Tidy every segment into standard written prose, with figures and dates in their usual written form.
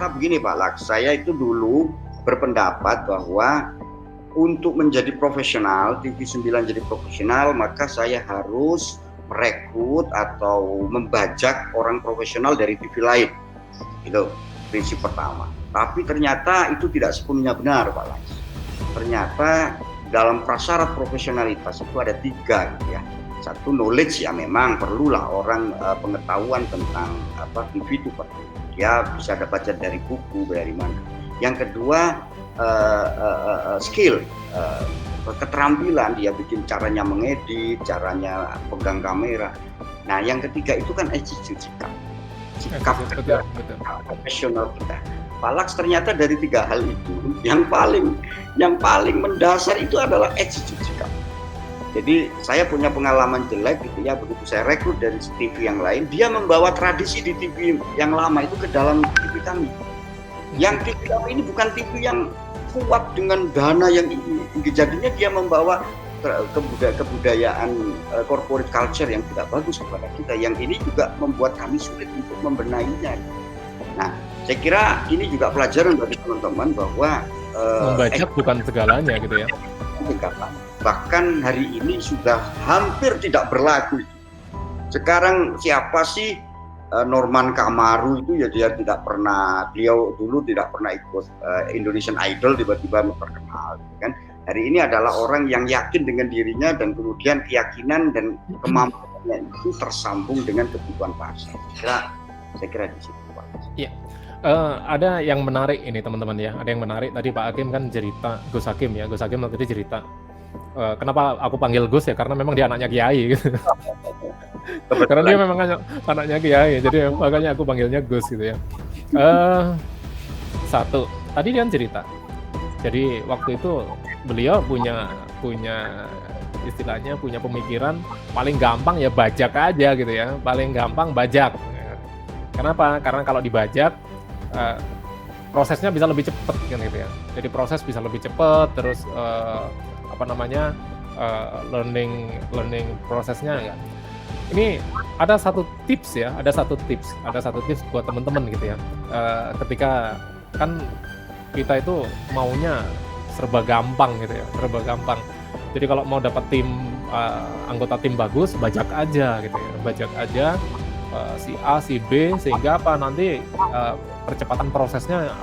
ternyata begini Pak Laks, saya itu dulu berpendapat bahwa untuk menjadi profesional, TV9 jadi profesional, maka saya harus merekrut atau membajak orang profesional dari TV lain. Itu prinsip pertama. Tapi ternyata itu tidak sepenuhnya benar Pak Laks. Ternyata dalam prasyarat profesionalitas itu ada 3 gitu ya. Satu, knowledge, ya memang perlulah orang pengetahuan tentang TV itu Pak. Dia bisa baca dari buku, dari mana. Yang kedua, skill, keterampilan, dia bikin caranya mengedit, caranya pegang kamera. Nah, yang ketiga itu kan attitude, sikap profesional kita. Pak Laks, ternyata dari 3 hal itu yang paling mendasar itu adalah attitude, sikap. Jadi saya punya pengalaman jelek gitu ya, begitu saya rekrut dari TV yang lain, dia membawa tradisi di TV yang lama itu ke dalam TV kami. Yang TV kami ini bukan TV yang kuat dengan dana yang tinggi, jadinya dia membawa kebudayaan corporate culture yang tidak bagus kepada kita. Yang ini juga membuat kami sulit untuk membenahinya. Nah, saya kira ini juga pelajaran bagi teman-teman bahwa membajak bukan segalanya gitu ya. Bahkan hari ini sudah hampir tidak berlaku. Sekarang siapa sih Norman Kamaru itu ya, dia tidak pernah, beliau dulu tidak pernah ikut Indonesian Idol, tiba-tiba terkenal kan. Hari ini adalah orang yang yakin dengan dirinya dan kemudian keyakinan dan kemampuannya itu tersambung dengan kebutuhan pasar. Saya kira di situ Pak. Iya. Ada yang menarik ini teman-teman ya. Ada yang menarik tadi Pak Hakim kan cerita, Gus Hakim ya. Gus Hakim tadi cerita. Kenapa aku panggil Gus ya? Karena memang dia anaknya Kiai gitu. Karena dia memang anaknya Kiai, jadi makanya aku panggilnya Gus gitu ya. Satu, tadi dia cerita. Jadi waktu itu beliau punya istilahnya punya pemikiran paling gampang ya bajak aja gitu ya. Paling gampang bajak. Kenapa? Karena kalau dibajak prosesnya bisa lebih cepat kan gitu ya. Jadi proses bisa lebih cepat, terus learning prosesnya enggak. Ini ada satu tips buat teman-teman gitu ya. Ketika kan kita itu maunya serba gampang gitu ya, serba gampang. Jadi kalau mau dapat anggota tim bagus, bajak aja gitu ya, bajak aja si A, si B, sehingga nanti percepatan prosesnya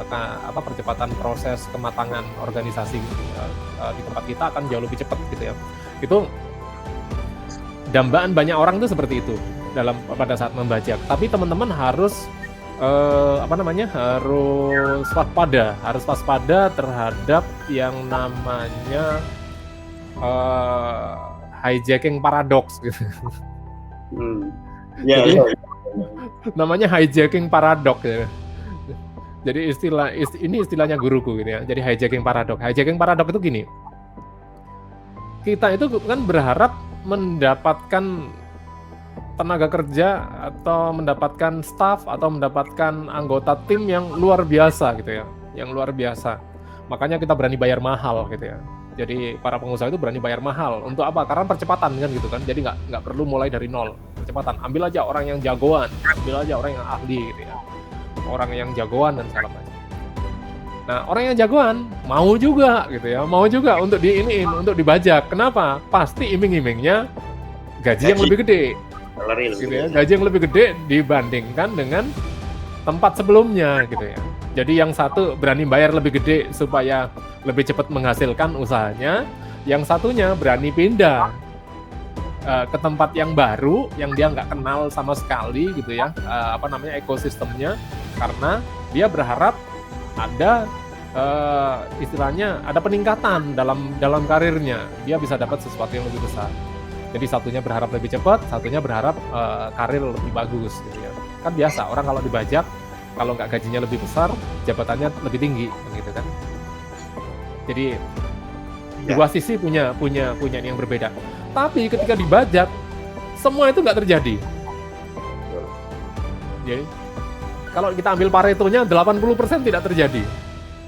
percepatan proses kematangan organisasi di tempat kita akan jauh lebih cepat gitu ya. Itu dambaan banyak orang itu seperti itu pada saat membajak. Tapi teman-teman harus harus waspada terhadap yang namanya hijacking paradox gitu. Jadi namanya hijacking paradox ya. Jadi istilahnya guruku gitu ya. Jadi hijacking paradox. Hijacking paradox itu gini. Kita itu kan berharap mendapatkan tenaga kerja atau mendapatkan staff atau mendapatkan anggota tim yang luar biasa gitu ya. Yang luar biasa. Makanya kita berani bayar mahal gitu ya. Jadi para pengusaha itu berani bayar mahal. Untuk apa? Karena percepatan kan gitu kan. Jadi nggak perlu mulai dari nol. Percepatan. Ambil aja orang yang jagoan, ambil aja orang yang ahli gitu ya. Orang yang jagoan dan segala macam. Nah, orang yang jagoan mau juga gitu ya. Mau juga untuk untuk dibajak. Kenapa? Pasti iming-imingnya gaji yang lebih gede. Gitu ya. Gaji yang lebih gede dibandingkan dengan tempat sebelumnya gitu ya. Jadi yang satu berani bayar lebih gede supaya lebih cepat menghasilkan usahanya, yang satunya berani pindah ke tempat yang baru yang dia nggak kenal sama sekali gitu ya, ekosistemnya, karena dia berharap ada istilahnya ada peningkatan dalam karirnya, dia bisa dapat sesuatu yang lebih besar. Jadi satunya berharap lebih cepat, satunya berharap karir lebih bagus gitu ya. Kan biasa orang kalau dibajak, kalau nggak gajinya lebih besar, jabatannya lebih tinggi gitu kan. Jadi dua sisi punya yang berbeda. Tapi ketika dibajak, semua itu nggak terjadi. Jadi kalau kita ambil Paretonya, 80% tidak terjadi.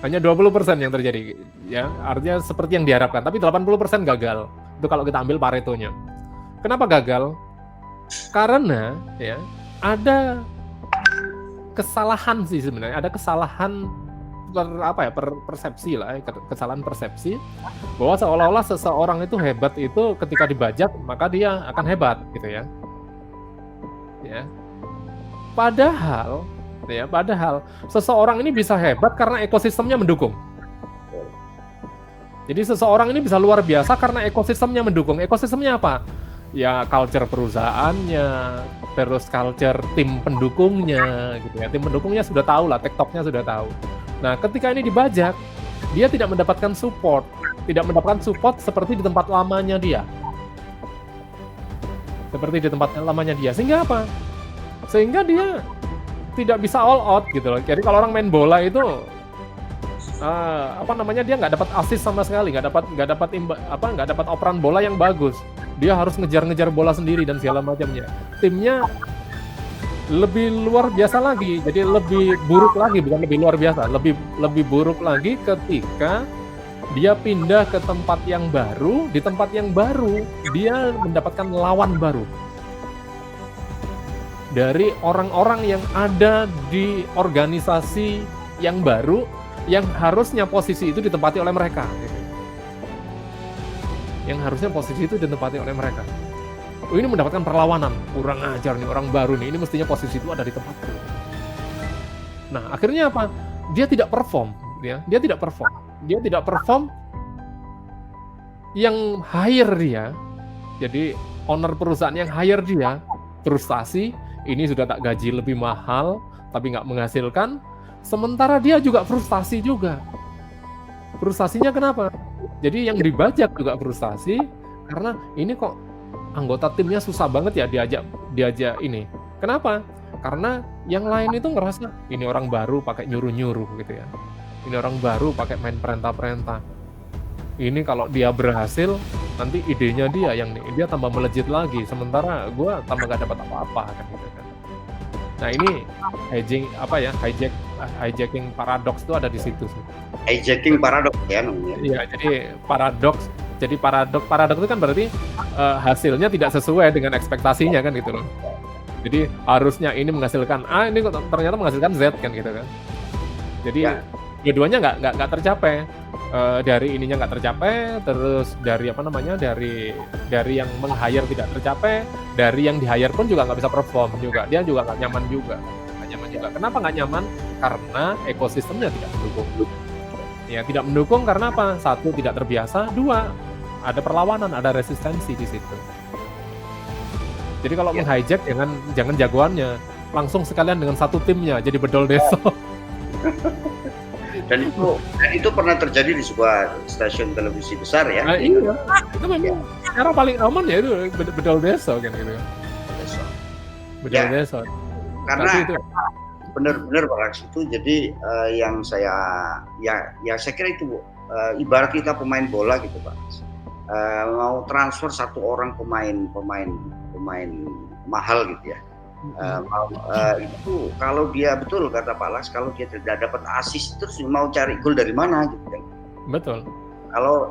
Hanya 20% yang terjadi. Ya, artinya seperti yang diharapkan. Tapi 80% gagal. Itu kalau kita ambil Paretonya. Kenapa gagal? Karena ya ada kesalahan sih sebenarnya, ada kesalahan persepsi lah, kesalahan persepsi bahwa seolah-olah seseorang itu hebat itu ketika dibajak maka dia akan hebat gitu ya. Ya. Padahal seseorang ini bisa hebat karena ekosistemnya mendukung. Jadi seseorang ini bisa luar biasa karena ekosistemnya mendukung. Ekosistemnya apa? Ya culture perusahaannya, terus culture tim pendukungnya gitu ya. Tim pendukungnya sudah tahu lah, TikToknya sudah tahu. Nah, ketika ini dibajak, dia tidak mendapatkan support seperti di tempat lamanya dia. Sehingga apa? Sehingga dia tidak bisa all out gitu loh. Jadi kalau orang main bola itu dia nggak dapat assist sama sekali, nggak dapat operan bola yang bagus. Dia harus ngejar-ngejar bola sendiri dan segala macamnya. Timnya lebih luar biasa lagi, jadi lebih buruk lagi, bukan lebih luar biasa, lebih buruk lagi ketika dia pindah ke tempat yang baru. Di tempat yang baru dia mendapatkan lawan baru dari orang-orang yang ada di organisasi yang baru, yang harusnya posisi itu ditempati oleh mereka. Oh, ini mendapatkan perlawanan, kurang ajar nih orang baru nih, ini mestinya posisi itu ada di tempatku. Nah, akhirnya apa? Dia tidak perform. Yang hire dia, jadi owner perusahaan yang hire dia, frustasi, ini sudah tak gaji lebih mahal, tapi nggak menghasilkan, sementara dia juga frustasi juga. Frustasinya kenapa? Jadi yang dibajak juga frustasi, karena ini kok anggota timnya susah banget ya diajak ini. Kenapa? Karena yang lain itu ngerasa ini orang baru pakai nyuruh-nyuruh gitu ya. Ini orang baru pakai main perintah-perintah. Ini kalau dia berhasil, nanti idenya dia tambah melejit lagi. Sementara gue tambah gak dapat apa-apa kan gitu kan. Nah ini hijacking paradoks itu ada di situ sih. Hijacking paradoks ya namanya. Iya, jadi paradoks itu kan berarti hasilnya tidak sesuai dengan ekspektasinya kan gitu loh. Jadi harusnya ini menghasilkan A, ini ternyata menghasilkan Z kan gitu kan. Jadi dua-duanya nggak tercapai. Dari ininya nggak tercapai, terus dari dari yang meng-hire tidak tercapai, dari yang di-hire pun juga nggak bisa perform juga, dia juga nggak nyaman juga. Kenapa nggak nyaman? Karena ekosistemnya tidak mendukung. Ya, tidak mendukung karena apa? Satu, tidak terbiasa. Dua, ada perlawanan, ada resistensi di situ. Jadi kalau meng-hijack jangan jagoannya, langsung sekalian dengan satu timnya, jadi bedol deso. Dan itu pernah terjadi di sebuah stasiun televisi besar ya. Iya, itu memang cara paling aman ya itu bedol deso kan gitu. Bedol deso. Karena benar-benar Pak Alex itu jadi yang saya kira itu ibarat kita pemain bola gitu Pak. Mau transfer satu orang pemain mahal gitu ya. Itu kalau dia betul kata Pak Las, kalau dia tidak dapat assist terus mau cari gol dari mana gitu kan. Betul.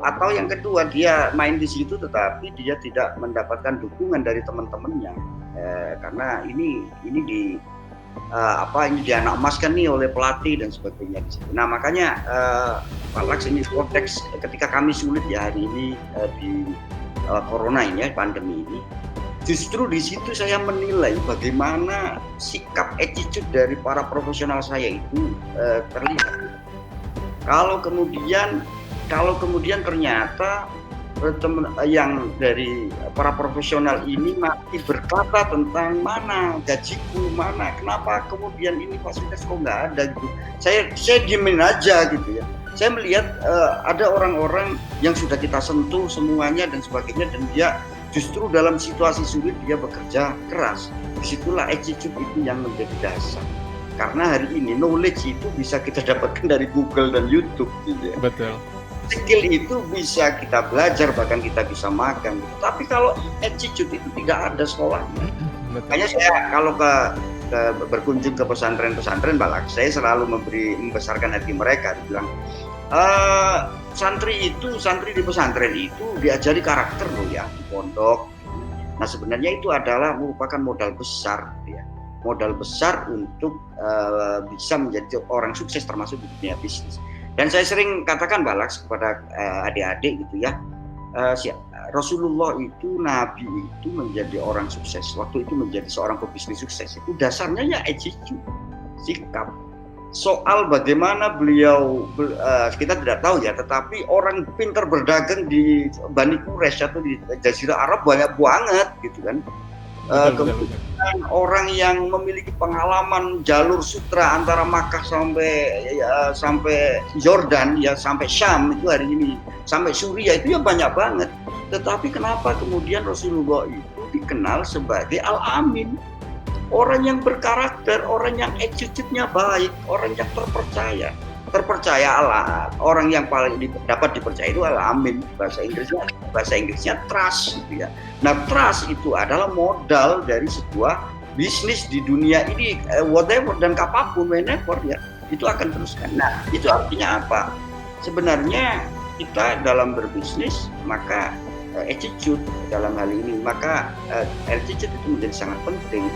Atau yang kedua dia main di situ tetapi dia tidak mendapatkan dukungan dari teman-temannya karena ini anak emas kan nih oleh pelatih dan sebagainya di situ. Nah makanya Pak Las ini konteks ketika kami sulit ya hari ini di corona ini pandemi ini. Justru di situ saya menilai bagaimana sikap attitude dari para profesional saya itu terlihat. Kalau kemudian ternyata yang dari para profesional ini masih berkata tentang mana gajiku, mana kenapa kemudian ini fasilitas kok nggak ada gitu. Saya diemin aja gitu ya. Saya melihat ada orang-orang yang sudah kita sentuh semuanya dan sebagainya dan dia justru dalam situasi sulit dia bekerja keras. Disitulah attitude itu yang menjadi dasar. Karena hari ini knowledge itu bisa kita dapatkan dari Google dan YouTube. Gitu ya. Betul. Skill itu bisa kita belajar, bahkan kita bisa makan. Tapi kalau attitude itu tidak ada sekolahnya. Makanya saya kalau berkunjung ke pesantren-pesantren Balak, saya selalu membesarkan hati mereka. Dibilang, santri di pesantren itu diajari karakter loh ya di pondok. Nah sebenarnya itu adalah merupakan modal besar ya. modal besar untuk bisa menjadi orang sukses termasuk di dunia bisnis. Dan saya sering katakan Balax kepada adik-adik gitu ya, Rasulullah itu, Nabi itu menjadi orang sukses, waktu itu menjadi seorang pebisnis sukses, itu dasarnya ya attitude, sikap. Soal bagaimana beliau, kita tidak tahu ya, tetapi orang pintar berdagang di Bani Quraisy atau di Jazirah Arab banyak banget gitu kan. Kemudian orang yang memiliki pengalaman jalur sutra antara Makkah sampai Jordan ya, sampai Syam itu hari ini, sampai Suriah itu ya banyak banget. Tetapi kenapa kemudian Rasulullah itu dikenal sebagai Al-Amin, orang yang berkarakter, orang yang attitude-nya baik, orang yang terpercaya Allah, orang yang paling dapat dipercaya itu Al-Amin, bahasa Inggrisnya trust gitu ya. Nah, trust itu adalah modal dari sebuah bisnis di dunia ini, whatever dan apapun, whenever ya, itu akan teruskan. Nah, itu artinya apa? Sebenarnya kita dalam berbisnis, maka attitude dalam hal ini, maka attitude itu menjadi sangat penting.